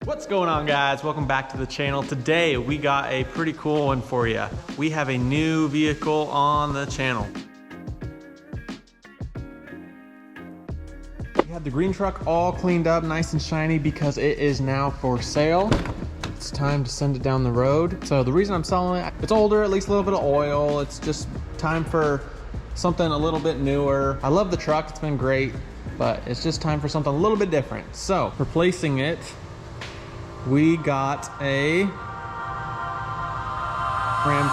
What's going on, guys? Welcome back to the channel. Today we got a pretty cool one for you. We have a new vehicle on the channel. We have the green truck all cleaned up nice and shiny because it is now for sale. It's time to send it down the road. So the reason I'm selling it, it's older, at least a little bit of oil. It's just time for something a little bit newer. I love the truck, it's been great, but it's just time for something a little bit different. So replacing it, we got a Ram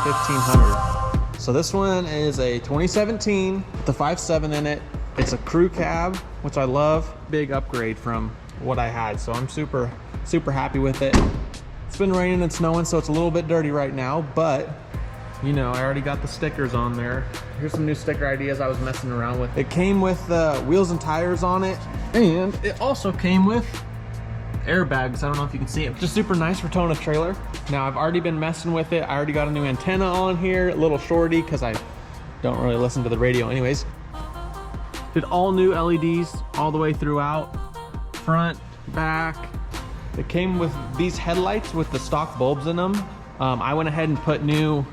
1500. So this one is a 2017 with the 5.7 in it. It's a crew cab, which I love. Big upgrade from what I had. So I'm super happy with it. It's been raining and snowing, so it's a little bit dirty right now, but you know, I already got the stickers on there. Here's some new sticker ideas I was messing around with. It came with wheels and tires on it, and it also came with airbags. I don't know if you can see it. Just super nice for towing a trailer. Now I've already been messing with it. I already got a new antenna on here, a little shorty, because I don't really listen to the radio anyways. Did all new LEDs all the way throughout, front, back. It came with these headlights with the stock bulbs in them. I went ahead and put new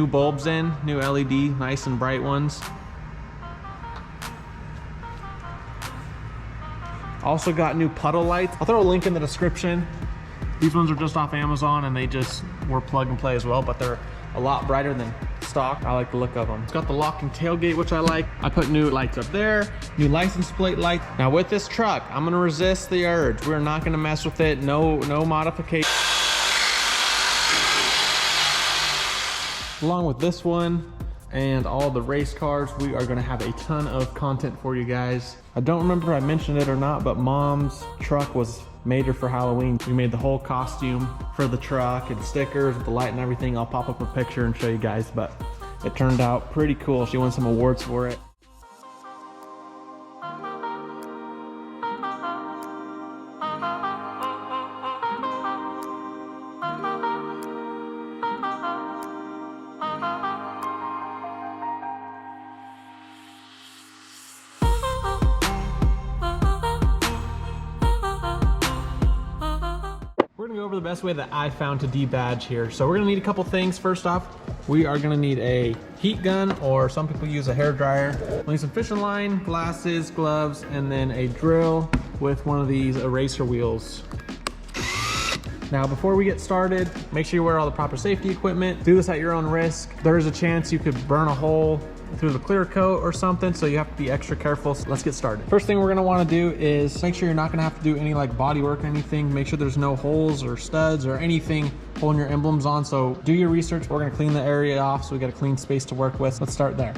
bulbs in, new LED, nice and bright ones. Also got new puddle lights. I'll throw a link in the description. These ones are just off Amazon and they just were plug and play as well, but they're a lot brighter than stock. I like the look of them. It's got the locking tailgate, which I like. I put new lights up there, new license plate lights. Now with this truck, I'm gonna resist the urge. We're not gonna mess with it. No modification. Along with this one and all the race cars, we are gonna have a ton of content for you guys. I don't remember if I mentioned it or not, but Mom's truck was made her for Halloween. We made the whole costume for the truck and stickers with the light and everything. I'll pop up a picture and show you guys, but it turned out pretty cool. She won some awards for it. We're gonna go over the best way that I found to debadge here. So we're gonna need a couple things. First off, we are gonna need a heat gun, or some people use a hair dryer. We'll need some fishing line, glasses, gloves, and then a drill with one of these eraser wheels. Now, before we get started, make sure you wear all the proper safety equipment. Do this at your own risk. There is a chance you could burn a hole through the clear coat or something, so you have to be extra careful. So let's get started. First thing we're gonna wanna do is make sure you're not gonna have to do any like body work or anything. Make sure there's no holes or studs or anything holding your emblems on. So do your research. We're gonna clean the area off so we got a clean space to work with. Let's start there.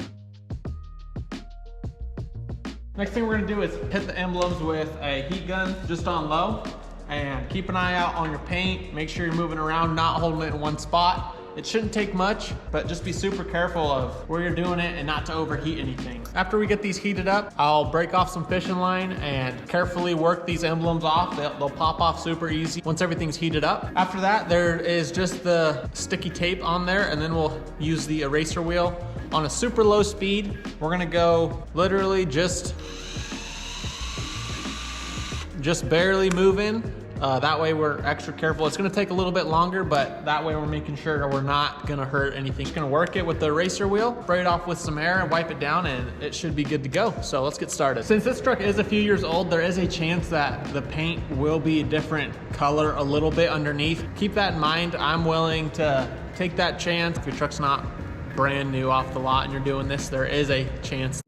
Next thing we're gonna do is hit the emblems with a heat gun just on low, and keep an eye out on your paint. Make sure you're moving around, not holding it in one spot. It shouldn't take much, but just be super careful of where you're doing it and not to overheat anything. After we get these heated up, I'll break off some fishing line and carefully work these emblems off. They'll pop off super easy once everything's heated up. After that, there is just the sticky tape on there, and then we'll use the eraser wheel on a super low speed. We're gonna go literally just barely moving. That way we're extra careful. It's gonna take a little bit longer, but that way we're making sure we're not gonna hurt anything. Just gonna work it with the eraser wheel, spray it off with some air and wipe it down, and it should be good to go. So let's get started. Since this truck is a few years old, there is a chance that the paint will be a different color a little bit underneath. Keep that in mind. I'm willing to take that chance. If your truck's not brand new off the lot and you're doing this, there is a chance.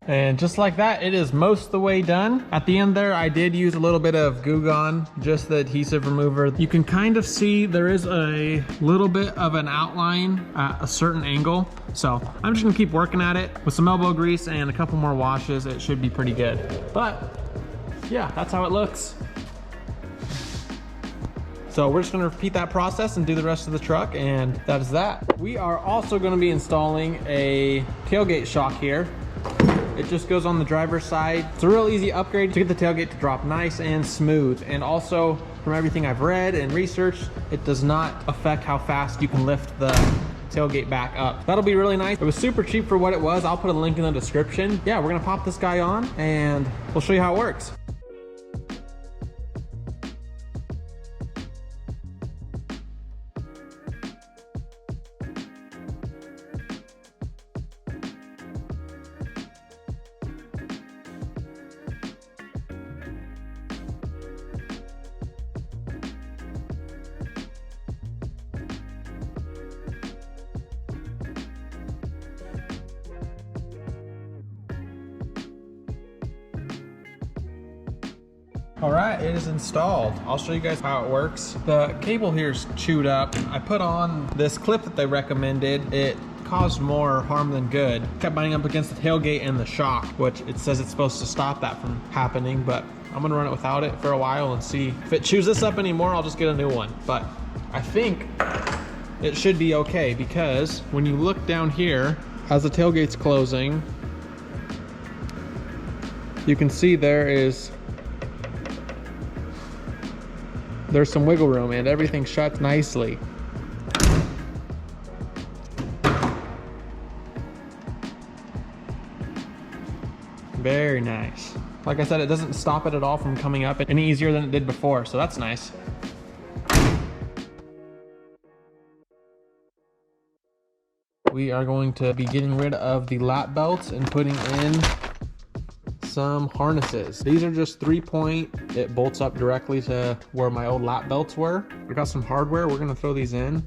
And just like that, it is most of the way done. At the end there, I did use a little bit of Goo Gone, just the adhesive remover. You can kind of see there is a little bit of an outline at a certain angle. So I'm just gonna keep working at it with some elbow grease and a couple more washes. It should be pretty good. But yeah, that's how it looks. So we're just gonna repeat that process and do the rest of the truck, and that is that. We are also gonna be installing a tailgate shock here. It just goes on the driver's side. It's a real easy upgrade to get the tailgate to drop nice and smooth. And also, from everything I've read and researched, it does not affect how fast you can lift the tailgate back up. That'll be really nice. It was super cheap for what it was. I'll put a link in the description. Yeah, we're gonna pop this guy on and we'll show you how it works. All right, it is installed. I'll show you guys how it works. The cable here is chewed up. I put on this clip that they recommended. It caused more harm than good. Kept binding up against the tailgate and the shock, which it says it's supposed to stop that from happening, but I'm gonna run it without it for a while and see. If it chews this up anymore, I'll just get a new one. But I think it should be okay, because when you look down here, as the tailgate's closing, you can see there's some wiggle room and everything shuts nicely. Very nice. Like I said, it doesn't stop it at all from coming up any easier than it did before, so that's nice. We are going to be getting rid of the lap belts and putting in some harnesses. These are just 3-point. It bolts up directly to where my old lap belts were. We got some hardware. We're gonna throw these in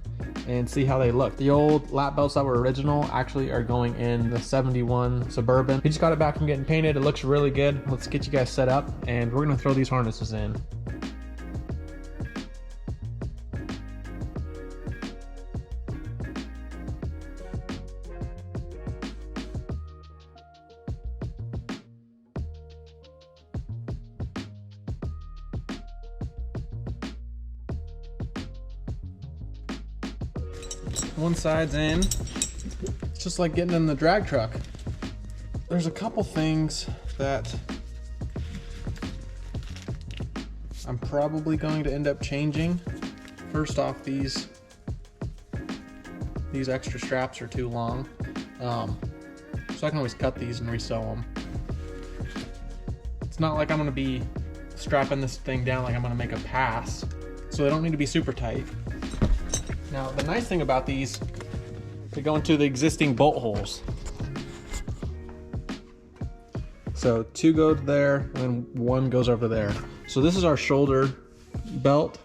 and see how they look. The old lap belts that were original actually are going in the 71 Suburban. We just got it back from getting painted. It looks really good. Let's get you guys set up and we're gonna throw these harnesses in. One side's in. It's just like getting in the drag truck. There's a couple things that I'm probably going to end up changing. First off, these extra straps are too long. So I can always cut these and resew them. It's not like I'm gonna be strapping this thing down like I'm gonna make a pass, so they don't need to be super tight. Now, the nice thing about these, they go into the existing bolt holes. So 2 go there, and 1 goes over there. So this is our shoulder belt.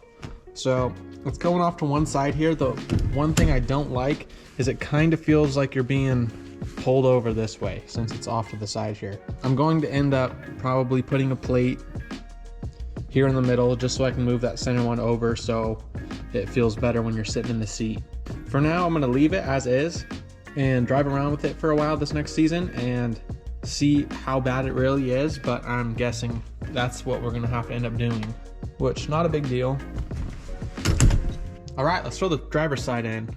So it's going off to one side here. The one thing I don't like is it kind of feels like you're being pulled over this way since it's off to the side here. I'm going to end up probably putting a plate here in the middle just so I can move that center one over so it feels better when you're sitting in the seat. For now, I'm gonna leave it as is and drive around with it for a while this next season and see how bad it really is, but I'm guessing that's what we're gonna have to end up doing, which not a big deal. All right, let's throw the driver's side in.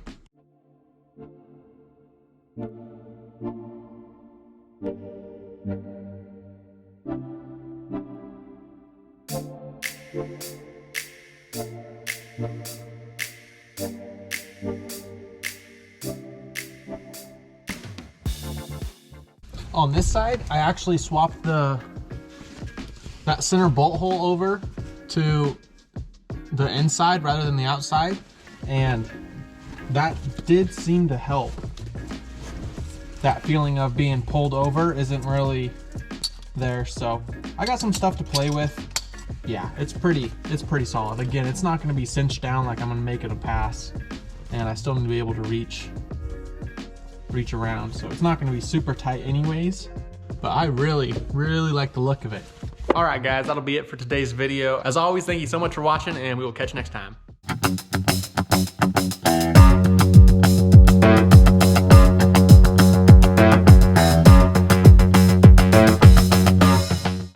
On this side, I actually swapped that center bolt hole over to the inside rather than the outside, and that did seem to help. That feeling of being pulled over isn't really there, so I got some stuff to play with. Yeah, it's pretty solid. Again, it's not going to be cinched down like I'm going to make it a pass, and I still need to be able to reach around, so it's not going to be super tight anyways. but I really like the look of it. All right, guys, that'll be it for today's video. As always, thank you so much for watching, and we will catch you next time.